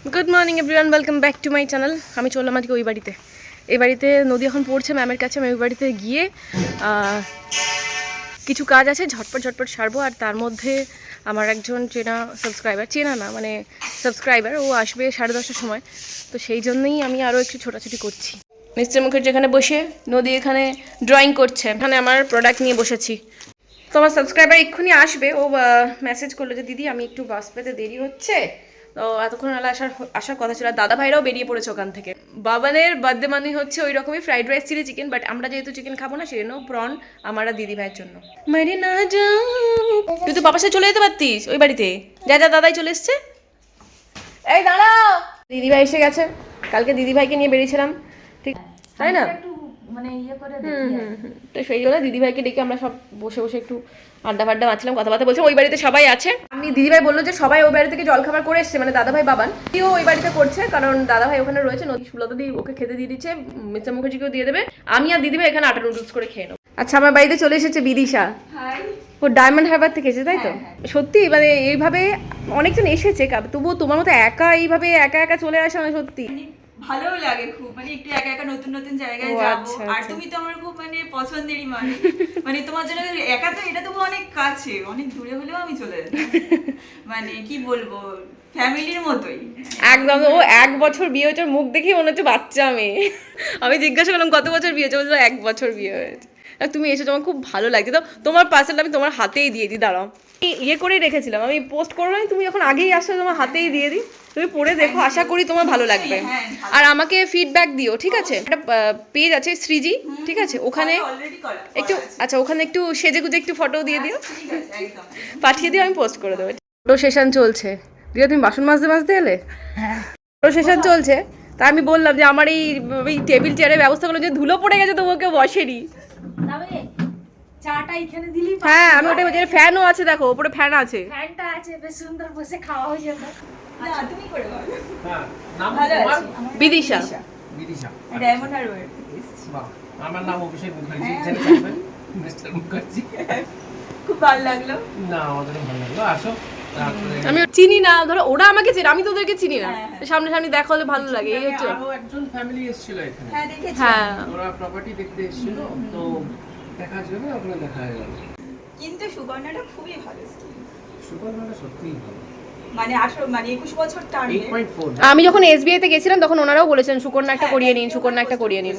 Good morning everyone, welcome back to my channel. আমি চললাম আজকে ওই বাড়িতে। এই বাড়িতে নদী এখন পড়ছে ম্যামের কাছে। আমি ওই বাড়িতে গিয়ে কিছু কাজ আছে, ঝটপট সারবো। আর তার মধ্যে আমার একজন সাবস্ক্রাইবার ও আসবে 10:30টার সময়। তো সেই জন্যই আমি আরও একটু ছোটাছুটি করছি। মিস্টার মুখার্জি এখানে বসে, নদী এখানে ড্রয়িং করছে। এখানে আমার প্রোডাক্ট নিয়ে বসেছি। তো আমার সাবস্ক্রাইবার এক্ষুনি আসবে। ও মেসেজ করলো যে দিদি আমি একটু বাস পেতে দেরি হচ্ছে, তো এতক্ষণ আগে আসার কথা ছিল। আর দাদা ভাইরাও বেরিয়ে পড়েছে ওখান থেকে। বাবানের বার্থডে মানে হচ্ছে ওই রকমই fried rice chilli chicken, but আমরা যেহেতু চিকেন খাবো না সেই জন্য প্রন আমার আর দিদি ভাইয়ের জন্য। মারি না যাও, তুই তো বাবার সাথে চলে যেতে পারতিস ওই বাড়িতে। যা দাদাই চলে এসছে। এই দাঁড়াও, দিদি ভাই এসে গেছে। কালকে দিদি ভাইকে নিয়ে বেরিয়েছিলাম, ঠিক তাই না? তো সেই জন্য দিদিভাইকে ডেকে আমরা সব বসে বসে একটু আড্ডা মারছিলাম, কথাবার্তা বলছিলাম। ওই বাড়িতে সবাই আছে। আমি দিদিভাই বললো যে সবাই ওই বাড়ি থেকে জলখাবার করে এসছে, মানে দাদাভাই বাবান ও ওই বাড়িতে করছে, কারণ দাদাভাই ওখানে রয়েছে। নদী সুলতা দি ওকে খেতে দিয়ে দিচ্ছে, মিস্টার মুখার্জিকেও দিয়ে দেবে। আমি আর দিদিভাই এখানে আটা নুডলস করে খেয়ে নেবো। আচ্ছা, আমার বাড়িতে চলে এসেছে বিদিশা। ও ডায়মন্ড হারবার থেকে এসেছে, তাই তো? সত্যি মানে এইভাবে অনেকজন এসেছে, তবুও তোমার মতো এইভাবে একা চলে আসে না, সত্যি ভালোও লাগে খুব। মানে একটু একা একা নতুন নতুন জায়গায় যাবো। আর তুমি তো আমার খুব মানে পছন্দেরই মানুষ। মানে তোমার জন্য একা তো, এটা তো অনেক কাছে, অনেক দূরে হলেও আমি চলে যেতাম। মানে কি বলবো, ফ্যামিলির মতোই একদম। ও 1 বছর বিয়ে হয়েছে, মুখ দেখেই মনে হচ্ছে বাচ্চা মেয়ে। আমি জিজ্ঞাসা করলাম কত বছর বিয়ে হয়েছে, বললো 1 বছর বিয়ে হয়েছে। আর তুমি এসেছো, আমার খুব ভালো লাগছে। তো তোমার পার্সেলটা আমি তোমার হাতেই দিয়ে দিই, দাঁড়াও। ইয়ে করেই রেখেছিলাম, আমি পোস্ট করবো না, তুমি যখন আগেই আসছো তোমার হাতেই দিয়ে দিই। তুমি পড়ে দেখো, আশা করি তোমার ভালো লাগবে। আর আমাকে ফিডব্যাক দিও, ঠিক আছে? একটা পেজ আছে শ্রীজি, ঠিক আছে? ওখানে একটু, আচ্ছা ওখানে একটু সেজে গুজে একটু ফটো দিয়ে দিও, পাঠিয়ে দিও, আমি পোস্ট করে দেবো। ফটো সেশন চলছে। দিয়ে তুমি বাসন মাজতে এলে? ফটো সেশন চলছে। তা আমি বললাম যে আমার এই টেবিল চেয়ারের ব্যবস্থা করলো, যে ধুলো পড়ে গেছে তো ওকে বসেনি। চাটা এখানে দিলি। হ্যাঁ, আমি ওটা বলছি। ফ্যানও আছে, দেখো উপরে ফ্যান আছে। ফ্যানটা আছে, বেশ সুন্দর বসে খাওয়া হয়ে যাবে। না তুমি করে বলো। হ্যাঁ, নাম ভালো তোমার? আছি। বিদিশা। বিদিশা। ডায়মন্ড হারবার থেকে এসেছি। বাহ, আমার নাম অভিষেক মুখার্জি। জেনে থাকবেন মিস্টার মুখার্জি। খুব ভালো লাগলো। না, আমাদেরও ভালো লাগলো। আসো। তারপরে আমি চিনি না, ধরো ওরা আমাকে চেনে, আমি তো ওদেরকে চিনি না। হ্যাঁ। সামনে দেখা হলে ভালো লাগে, এই হচ্ছে। আরো একজন ফ্যামিলি এসেছিল এখানে। হ্যাঁ দেখেছি। হ্যাঁ, ওরা প্রপার্টি দেখতে এসেছিল, তো দেখার জন্য ওখানে দেখা হয়ে গেল। কিন্তু সুকন্যাটা খুবই ভালো। সুকন্যাটা সত্যিই ভালো। মানে 21 বছর টার্মে 8.4। আমি যখন এসবিআই তে গেছিলাম তখন ওনারাও বলেছিলেন সুকন্যা একটা করিয়ে নিন, সুকন্যা একটা করিয়ে নিন।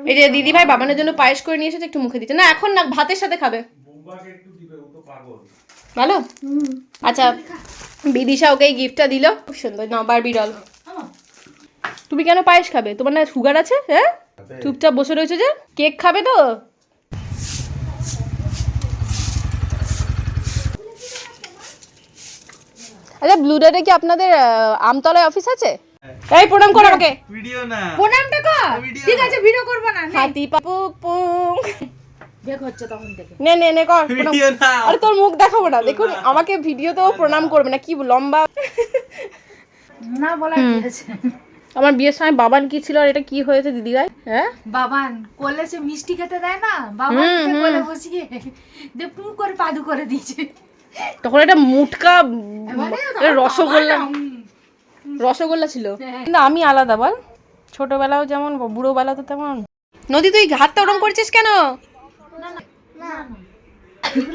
এই যে দিদি ভাই বাবানের জন্য পায়েস করে নিয়ে এসেছে, একটু মুখে দিচ্ছে। না এখন না, ভাতের সাথে খাবে। ভালো। আচ্ছা, বিদিশা ওকে এই গিফটটা দিল, খুব সুন্দর। না, বারবি ডল। তুমি কেন পায়েস খাবে? তোমার না সুগার আছে? হ্যাঁ, চুপচাপ বসে রয়েছে যে। কেক খাবে তো? আচ্ছা, ব্লুডারে কি আপনাদের আমতলায় অফিস আছে? এই প্রণাম কর আমাকে। ভিডিও না, প্রণামটা কর। ঠিক আছে, ভিডিও করব না। হাতি পাপু পুং। বেক হচ্ছে তখন থেকে। নে কর প্রণাম। ভিডিও না। আরে তোর মুখ দেখাবো না, দেখুন আমাকে ভিডিওতেও প্রণাম করবে না, কি লম্বা। না বলা কি আছে? আমার বিয়ের সময় বাবান কি ছিল আর এটা কি হয়েছে দিদি ভাই? হ্যাঁ, বাবান কোলে সে মিষ্টি খেতে দেয় না, বাবানকে কোলে বসিয়ে দে পুং করে পাদু করে দিয়েছে। তখন একটা মুটকা এবারে রসগোল্লা ছিল। কিন্তু আমি আলাদা, বল। ছোটবেলাও যেমন, বুড়োবেলা তো তেমন। নদী, তুই হাতটা ওরম করছিস কেন? না না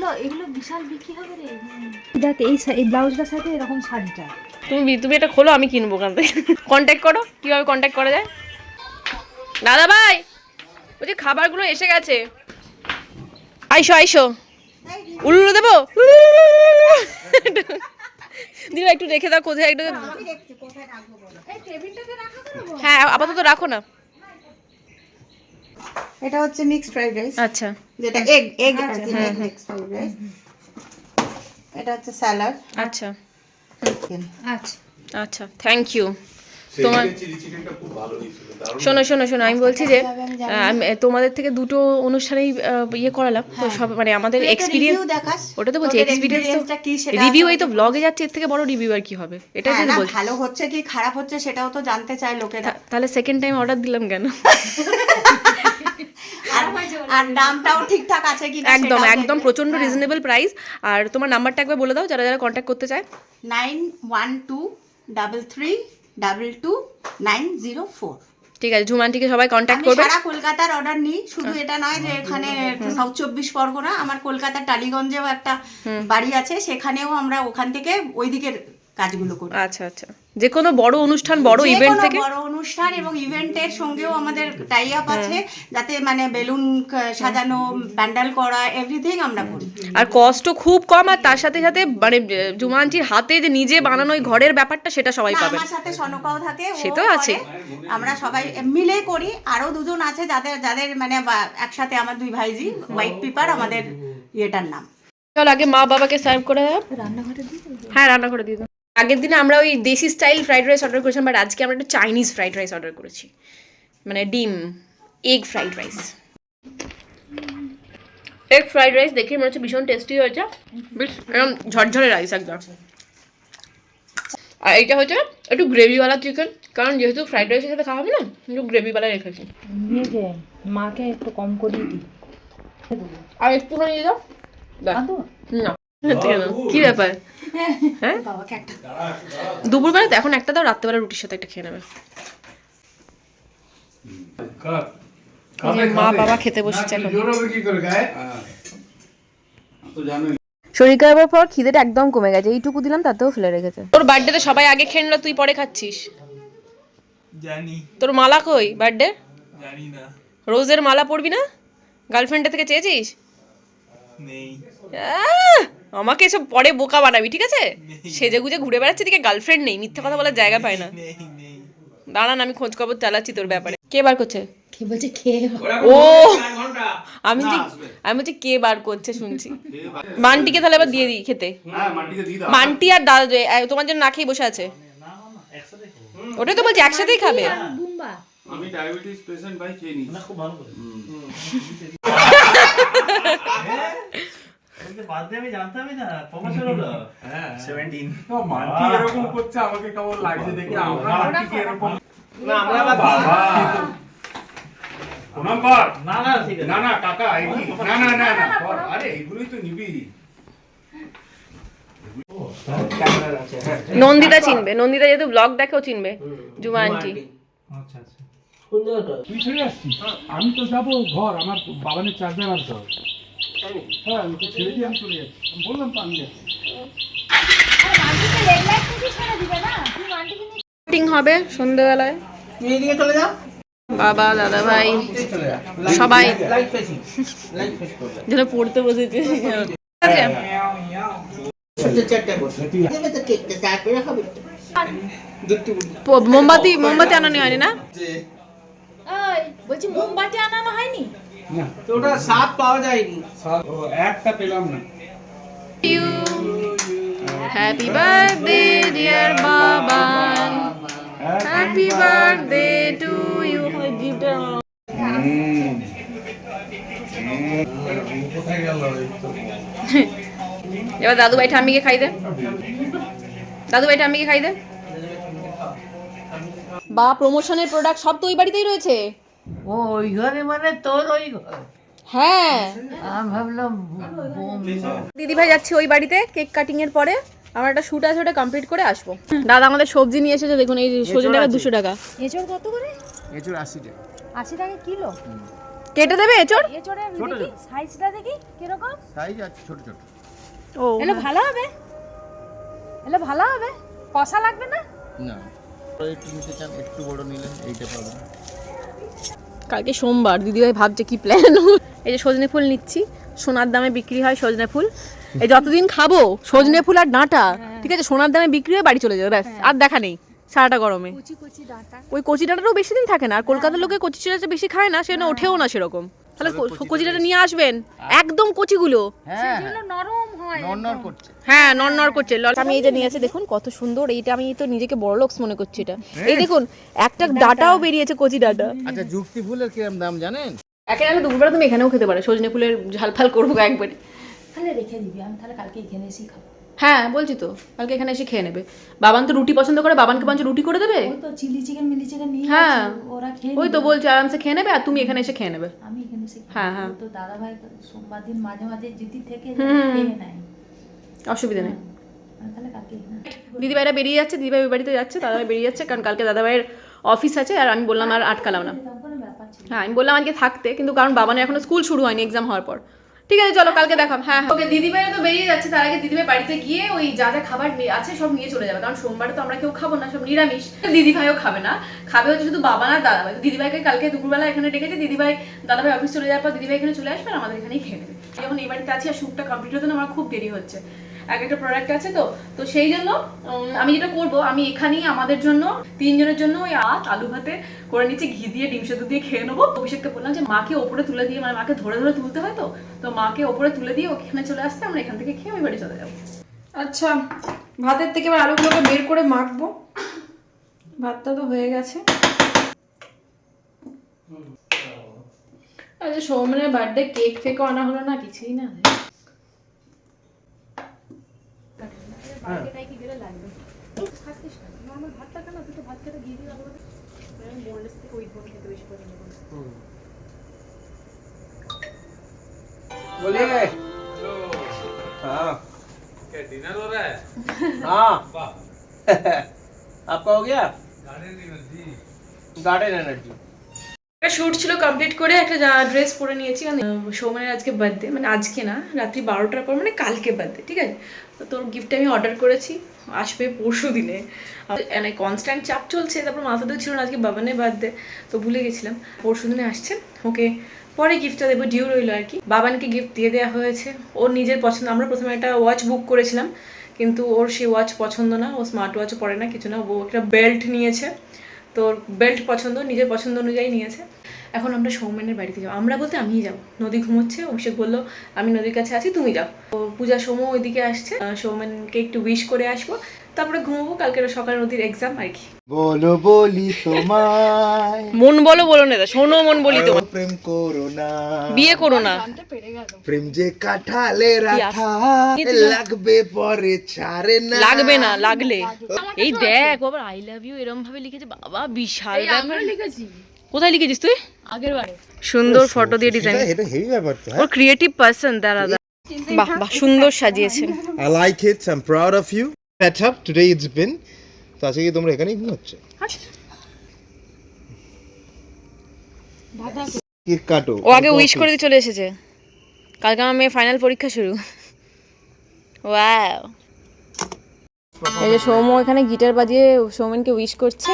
না, এগুলো বিশাল বিক্রি হবে রে। দেখ এই ব্লাউজটার সাথে এরকম শাড়িটা। তুমি এটা খোলো, আমি কিনবো ওখান থেকে। কন্ট্যাক্ট করো, কিভাবে কন্ট্যাক্ট করা যায়। দাদা ভাই, বলছি খাবারগুলো এসে গেছে, আইসো। উল্লু দেবো? দিদি একটু রেখে দাও, কোথায় একটু। হ্যাঁ, আপাতত রাখো না। এটা হচ্ছে মিক্সড ফ্রাইড রাইস, আচ্ছা, যেটা এগ আছে, মিক্সড ফ্রাইড রাইস। এটা হচ্ছে স্যালাড। আচ্ছা আচ্ছা আচ্ছা, থ্যাংক ইউ। তোমার শোনো, আমি বলছি যে তোমাদের থেকে দুটো অনুষ্ঠানেই ইয়ে করালাম তো, সব মানে আমাদের এক্সপিরিয়েন্স। ওটা তো বলছি এক্সপিরিয়েন্স, তো রিভিউ এই তো ব্লগে যাচ্ছে, এর থেকে বড় রিভিউ আর কি হবে? এটাই তো বলছি। ভালো হচ্ছে কি খারাপ হচ্ছে সেটাও তো জানতে চায় লোকেরা। তাহলে সেকেন্ড টাইম অর্ডার দিলাম কেন? আর দামটাও ঠিকঠাক আছে কি? একদম প্রচন্ড রিজনেবল প্রাইস। আর তোমার নাম্বারটা একবার বলে দাও, যারা কন্ট্যাক্ট করতে চায়। 912333 222904। ঠিক আছে, ঝুমানটিকে সবাই কন্ট্যাক্ট আমি করবে। সারা কলকাতার অর্ডার নিই, শুধু এটা নয় যে এখানে সাউথ 24 পরগনা, আমার কলকাতার টালিগঞ্জেও একটা বাড়ি আছে, সেখানেও আমরা ওখান থেকে ওই দিকের কাজগুলো করি। আচ্ছা আচ্ছা, যে কোনো বড় অনুষ্ঠান, বড় যে ইভেন্ট কোনো থেকে? বড় অনুষ্ঠান এবং ইভেন্টের সঙ্গেও আমাদের টাই আপ আছে, যাতে মানে বেলুন সাজানো, প্যান্ডেল করা, এভরিথিং আমরা করি। আর কস্টও খুব কম, আর তার সাথে সাথে মানে জুমানটির হাতে যে নিজে বানানো ওই ঘরের ব্যাপারটা সেটা সবাই না, পাবে। আমার সাথে সনকাও থাকে, ও সে তো করে। আছে। আমরা সবাই মিলে করি, আরো দুজন আছে যাদের যাদের মানে একসাথে, আমার দুই ভাইজি, হোয়াইট পেপার আমাদের ইয়েটার নাম। চল আগে মা বাবাকে সার্ভ করে দাও। রান্নাঘরে দিয়ে দেবো? হ্যাঁ, রান্না করে দিয়ে দাও। আগের দিনে আমরা ওই দেশি স্টাইল ফ্রাইড রাইস অর্ডার করেছিলাম, বাট আজকে আমরা একটা চাইনিজ ফ্রাইড রাইস অর্ডার করেছি, মানে ডিম egg fried rice. Egg fried rice দেখে মনে হচ্ছে ভীষণ টেস্টি হয়েছে, বেশ এরকম ঝরঝরে রাইস একদম। আর এইটা হচ্ছে একটু গ্রেভিওয়ালা চিকেন, কারণ যেহেতু ফ্রাইড রাইসের সাথে খাওয়া হবে না, একটু গ্রেভিওয়ালা রেখেছি। নিয়ে যে মাকে একটু কম করে দিই। আর একটুখানি দিয়ে দাও। দাও। আদৌ? না, কি ব্যাপার? হ্যাঁ, বাবাকে একটা দুপুরবেলা তো এখন একটা দাও, রাত্রেবেলা রুটির সাথে একটা খেয়ে নেবে। এই যে মা বাবা খেতে বসেছে এখন। শরীর খারাপের পর খিদেটা একদম কমে গেছে, এইটুকু দিলাম তাতেও ফেলে রেখেছে। তোর বার্থডেতে সবাই আগে খেয়ে নিল, তুই পরে খাচ্ছিস। জানি, তোর মালা কই বার্থডে? জানি না, রোজের মালা পরবি না? গার্লফ্রেন্ডের থেকে চেয়েছিস? নেই। আমাকে এসব পরে বোকা বানাবি, ঠিক আছে? সেজে গুজে ঘুরে বেড়াচ্ছি, দিকে গার্লফ্রেন্ড নেই, মিথ্যা কথা বলার জায়গা পায় না। নেই নেই দাঁড়ান, আমি খোঁজ খবর চালাচ্ছি তোর ব্যাপারে। কে বার করছে? কে বলছে খেয়ে ও, আমি বলছি কে বার করছে শুনছি। মান্টিকে তাহলে এবার দিয়ে দিই খেতে। মান্টি আর দাদা তোমার জন্য না খেয়ে বসে আছে। ওটাই তো বলছি, একসাথেই খাবে। বুম্বা আমি ডায়াবেটিস পেশেন্ট ভাই, খেয়ে নি না, খুব ভালো করে। আমি জানতামই না, কমাস হলো না। হ্যাঁ 17। মান্টি এরকম করছে, আমাকে কেমন লাগছে দেখে। আমরা মান্টিকে এরকম না, আমরা বাবা প্রণাম কর। না না, ঠিক আছে। না না কাকা, এই কি? না না না না কর। আরে এগুলোই তো নিবি। নন্দিতা চিনবে, নন্দিতা যেহেতু ব্লগ দেখেও চিনবে জুমা আন্টি। আচ্ছা আচ্ছা। তুই চলে আসছিস? আমি তো যাবো ঘর, আমার বাবানের চার্জার আনতে হবে। হ্যাঁ, আমি তো ছেড়ে দিয়ে আমি চলে যাচ্ছি। আমি বললাম তো আমি যাচ্ছি। শুটিং হবে সন্ধ্যেবেলায়, বাবা দাদা ভাই সবাই যেন পড়তে বসেছে। মোমবাতি মোমবাতি আনানি হয়নি না? বলছি মোমবাতি আনানো হয়নি? না, তো ওটা স্বাদ পাওয়া যায়নি। ও একটা পেলাম না। Happy birthday dear Baban, happy birthday to you. Gift কোথায় গেল? এবার দাদু ভাই ঠাম্মিকে খাই দে, দাদু ভাই ঠাম্মিকে খাই দে। বা প্রমোশনের প্রোডাক্ট সব তো ওই বাড়িতেই রয়েছে। ও ওই ঘরে মানে তোর ওই ঘর? হ্যাঁ, আমি ভাবলাম দিদি ভাই যাচ্ছি ওই বাড়িতে কেক কাটিং এর পরে। আমার একটা শুট আছে, ওটা কমপ্লিট করে আসবো। দাদা আমাদের সবজি নিয়ে এসেছে, দেখুন এই সজনে টাকা 200 টাকা। এঁচড় কত করে? এঁচড় 80 টাকা। 80 টাকা কিলো? কেটে দেবে এচোর? এঁচড়ের দেখি সাইজটা দেখি কিরকম। সাইজ আছে ছোট ছোট। ও এলে ভালো হবে, এলে ভালো হবে, কষা লাগবে না? না, একটু নিতে চান একটু বড় নিলেন, এইটা পাবেন। কালকে সোমবার, দিদিভাই ভাবছে কি প্ল্যান। এই যে সজনে ফুল নিচ্ছি, সোনার দামে বিক্রি হয় সজনে ফুল। এই যতদিন খাবো সজনে ফুল আর ডাঁটা, ঠিক আছে, সোনার দামে বিক্রি হয়ে বাড়ি চলে যাবে, ব্যাস আর দেখা নেই সারাটা গরমে। কুচি কুচি ডাঁটা। ওই কচি ডাঁটাটাও বেশি দিন থাকে না, আর কলকাতার লোকে কচি ডাঁটা বেশি খায় না, সেজন্য ওঠেও না সেরকম। তাহলে কচি ডাঁটা নিয়ে আসবেন, একদম কচিগুলো। সেগুলো নরম হয়। হ্যাঁ, নড়নড় করছে। আমি এই যে নিয়ে আসি, দেখুন কত সুন্দর। এইটা আমি তো নিজেকে বড়লোকস মনে করছি এটা। এই দেখুন একটা ডাঁটাও বেরিয়েছে, কচি ডাঁটা। আচ্ছা, যুক্তি ফুলের কিরম দাম জানেন? একে আগে দুপুরবেলা তুমি এখানেও খেতে পারো, সজনে ফুলের ঝাল ফাল করবো একবারে। তাহলে রেখে দিবি, আমি তাহলে কালকে এখানে এসেই খাবো। হ্যাঁ বলছি তো, কালকে এখানে এসে খেয়ে নেবে। বাবান তো রুটি পছন্দ করে, বাবানকে পাঁচ রুটি করে দেবে। ওই তো চিলি চিকেন মিলি চিকেন নিয়ে হ্যাঁ, ওরা খেয়ে ওই তো বলছে আরামসে খেয়ে নেবে, আর তুমি এখানে এসে খেয়ে নেবে। আমি এখানে এসে হ্যাঁ, হ্যাঁ। তো দাদা ভাই সোমবার দিন মাঝে মাঝে যদি থেকে খেয়ে নেয়। অসুবিধা নেই। তাহলে কালকে দিদিভাইরা বেরিয়ে যাচ্ছে, দিদিভাই ওই বাড়িতে যাচ্ছে, দাদাভাই বেরিয়ে যাচ্ছে, কারণ কালকে দাদাভাইয়ের অফিস আছে। আর আমি বললাম আর আটকালাম না, কোনো ব্যাপার ছিল হ্যাঁ আমি বললাম আজকে থাকতে, কিন্তু কারণ বাবানের এখনো স্কুল শুরু হয়নি এক্সাম হওয়ার পর। ঠিক আছে চলো কালকে দেখাম। হ্যাঁ ওকে, দিদিভাইরা তো বেরিয়ে যাচ্ছে, তার আগে দিদিভাই বাড়িতে গিয়ে ওই যা যা খাবার আছে সব নিয়ে চলে যাবে, কারণ সোমবারে তো আমরা কেউ খাবো না, সব নিরামিষ। দিদিভাইও খাবে না, খাবে হচ্ছে শুধু বাবা না দাদাভাই। দিদিভাইকে কালকে দুপুরবেলা এখানে ডেকেছে, দিদিভাই দাদাভাই অফিস চলে যাওয়ার পর দিদিভাই এখানে চলে আসবে আর আমাদের এখানেই খেয়ে নেবে। যখন এই বাড়িতে আছি আর শ্যুটটা কমপ্লিট হতে না আমার খুব দেরি হচ্ছে, এক একটা প্রোডাক্ট আছে তো তো সেই জন্য আমি যেটা করবো, আমি এখানেই আমাদের জন্য 3 জনের জন্য ওই আলু ভাতে করে নিচ্ছি, ঘি দিয়ে ডিম সেদ্ধ দিয়ে খেয়ে নেবো। অভিষেককে বললাম যে মাকে ওপরে তুলে দিয়ে, মানে মাকে ধরে ধরে তুলতে হয় তো মাকে ওপরে তুলে দিয়ে ওখানে চলে আসতে, আমরা এখান থেকে খেয়ে ওই বাড়ি চলে যাবো। আচ্ছা ভাতের থেকে এবার আলুগুলোকে বের করে মাখবো। ভাতটা তো হয়ে গেছে। আচ্ছা সৌমেনের বার্থডে কেক ফেকও আনা হলো না, কিছুই না। बोलिए हाँ क्या डिनर हो रहा है? हाँ वाह, आपका हो गया गार्डन एनर्जी। Garden energy. একটা শ্যুট ছিল, কমপ্লিট করে একটা ড্রেস পরে নিয়েছি, কারণ সৌমেনের আজকে বার্থডে, মানে আজকে না রাত্রি 12টার পর, মানে কালকে বার্থডে। ঠিক আছে, তো তোর গিফট আমি অর্ডার করেছি, আসবে পরশু দিনে। মানে কনস্ট্যান্ট চাপ চলছে, তারপর মাথাতেও ছিল না আজকে বাবানের বার্থডে, তো ভুলে গেছিলাম। পরশু দিনে আসছে, ওকে পরে গিফটটা দেবো, ডিউ রইলো আর কি। বাবানকে গিফট দিয়ে দেওয়া হয়েছে, ওর নিজের পছন্দ। আমরা প্রথমে একটা ওয়াচ বুক করেছিলাম, কিন্তু ওর সেই ওয়াচ পছন্দ না, ও স্মার্ট ওয়াচও পরে না, কিছু না। ও একটা বেল্ট নিয়েছে, তোর বেল্ট পছন্দ, নিজের পছন্দ অনুযায়ী নিয়েছে। এখন আমরা সৌমেনের বাড়িতে যাবো, আমরা বলতে আমিই যাবো। নদী ঘুমোচ্ছে, অভিষেক বললো আমি নদীর কাছে আছি, তুমি যাও। তো পূজা সৌম্য ওইদিকে আসছে, সৌমেনকে একটু উইশ করে আসবো, তারপরে ঘুমোবো। কালকে সকালে নদীর এক্সাম আর কি। বলো বলি তোমায় মন বলো বলো না, শোনো মন বলি তোমার, প্রেম করো না, বিয়ে করো না। প্রেম যে কাঠালে রাখা লাগবে পরে ছাড়ে না, লাগবে না, লাগলে এই দেখ আবার আই লাভ ইউ এরম ভাবে লিখেছে, বাবা বিশাল ব্যাপার। লিখেছি কোথায় লিখেছিস তুই? আগের বারে সুন্দর ফটো দিয়ে ডিজাইন, এটা হেভি ব্যাপার তো। ওর ক্রিয়েটিভ পারসন, দাঁড়া বাহ বাহ সুন্দর সাজিয়েছেন। I like it, I'm proud of you. Set up today it's been. তো আজকে কি তোমরা এখানেই ঘুমাচ্ছ? কেক কাটো। ও আগে উইশ করে দিয়ে চলে এসেছে, কালকে আমার মেয়ে ফাইনাল পরীক্ষা শুরু। ওয়াও, এই যে সৌম্য এখানে গিটার বাজিয়ে সৌমেনকে উইশ করছে।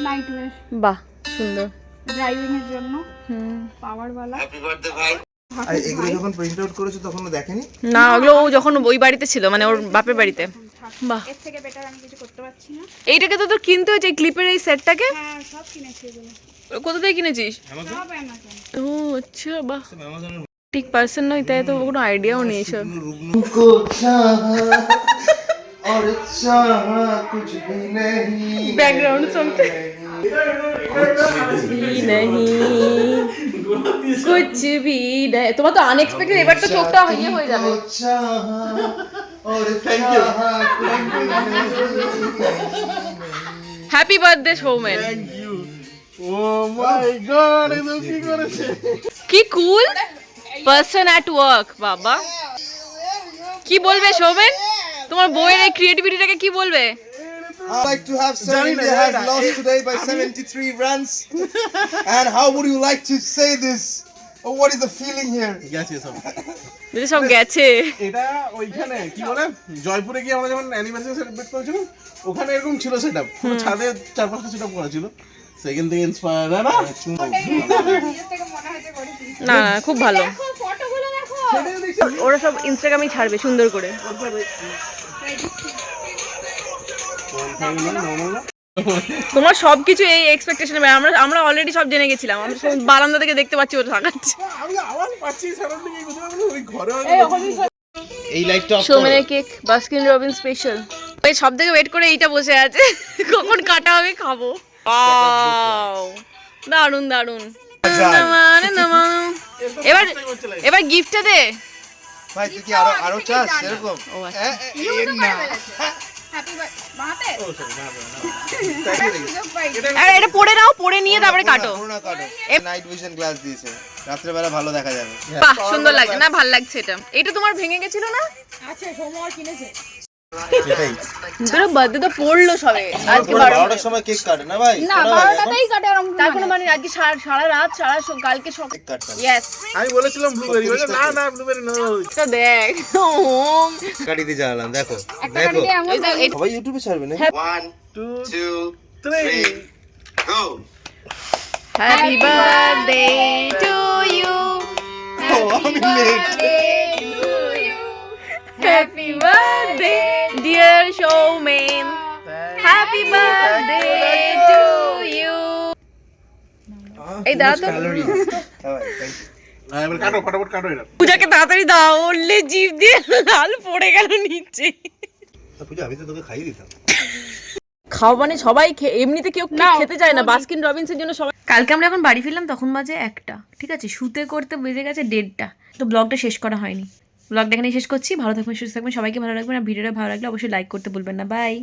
নাইট ওয়্যার বাহ সুন্দর, ড্রাইভিং এর জন্য পাওয়ারওয়ালা। আর এগুলো যখন প্রিন্ট আউট করেছো তখন ও দেখেনি? না ওগুলো ও যখন ওই বাড়িতে ছিল, মানে ওর বাপের বাড়িতে। বাহ, এর থেকে বেটার আমি কিছু করতে পারছি না। এইটাকে তো তোর কিনতে হয়েছে, এই ক্লিপের এই সেটটাকে। হ্যাঁ সব কিনেছি এগুলো, কোথা থেকে কিনেছিস? সব অ্যামাজন। ও আচ্ছা, বাহ ঠিক পার্সন নয়, তাই তো কোনো আইডিয়াও নেই সব। को चाहा और चाहा कुछ भी नहीं, ব্যাকগ্রাউন্ড শুনতে कुछ भी नहीं, তোমার তো আনএক্সপেক্টেড, এবার তো চোখটা ইয়ে হয়ে যাবে। चाहा और चाहा कुछ भी नहीं। Happy birthday Soumen. Oh my god, এগুলো কি করেছে? কি কুল পারসন অ্যাট ওয়ার্ক। বাবা কি বলবে সৌমেন, তোমার বউয়ের এই ক্রিয়েটিভিটিটাকে কি বলবে? I'd like to have said India has lost today by 73 runs. And how would you like to say this? Or what is the feeling here? যদি সব গেছে। এটা ওইখানে কি বলে জয়পুরে গিয়ে আমরা যখন অ্যানিভার্সারি সেলিব্রেট করেছিলাম, ওখানে এরকম ছিল সেটআপ, পুরো ছাদে 4-5টা সেটআপ করা ছিল। সেকেন্ড থেকে ইন্সপায়ার না না না খুব ভালো, ওরা সব ইনস্টাগ্রামে ছাড়বে সুন্দর করে। তোমার সবকিছু এই এক্সপেকটেশন, আমরা অলরেডি সব জেনে গেছিলাম, আমরা সব বারান্দা থেকে দেখতে পাচ্ছি ওরা থাকাচ্ছে। আমি আওয়াজ পাচ্ছি সারাউন্ড থেকে, কোথাও ওই ঘরে এই লাইটটা অফ করো। সৌমেনের কেক বাস্কিন রবিন স্পেশাল। এই সব থেকে ওয়েট করে এইটা বসে আছে, কখন কাটা হবে খাবো। ওয়াও দারুন দারুন। এবার এবার গিফটটা দে। ভাই তুই কি আরো চাস এরকম? ও আচ্ছা। আর এটা পড়ে নাও, পড়ে নিয়ে তারপরে কাটো। নাইট ভিশন গ্লাস দিয়েছে, রাত্রে বেলা ভালো দেখা যাবে। বাহ, সুন্দর লাগছে না? ভালো লাগছে এটা। এটা তোমার ভেঙে গেছিল না? সেটাই। তোর বার্থডে তো পড়লো সবে আজকে 12টার সময় কেক কাটে না ভাই? না 12টাতেই কাটে ওরকম। তার কোনো মানে আজকে সারা রাত কালকে সব। কেক কাটতাম। ইয়েস, আমি বলেছিলাম ব্লুবেরি, বলে না না ব্লুবেরি না। তো দেখ কাটি দিয়ে চালালাম, দেখো একটা দেখো। কাটিতে এমন সবাই ইউটিউবে ছাড়বে না? 1 2 3 গো। হ্যাপি বার্থডে টু ইউ, ও আমি late. Happy birthday dear Shoman, happy birthday to you. এই দাও তো। এবার কাটো, ফটাফট কাটো এটা। পূজাকে তাড়াতাড়ি দাও, ওরলে জিভ দিয়ে লাল পড়ে গেল নিচে। পূজা আমি তো তোকে খাইয়ে দিতাম। খাও মানে সবাই এমনিতে কেউ খেতে চায় না, বাস্কিন রবিন্সের জন্য সবাই। কালকে আমরা এখন বাড়ি ফিরলাম, তখন বাজে 1টা, ঠিক আছে? শুতে করতে বেজে গেছে 1:30টা। তো ব্লগটা শেষ করা হয়নি, ব্লগটা এখানেই শেষ করছি। ভালো থাকবেন, সুস্থ থাকবেন, সবাইকে ভালো রাখবেন। আর ভিডিওটা ভালো লাগলে অবশ্যই লাইক করতে ভুলবেন না। বাই।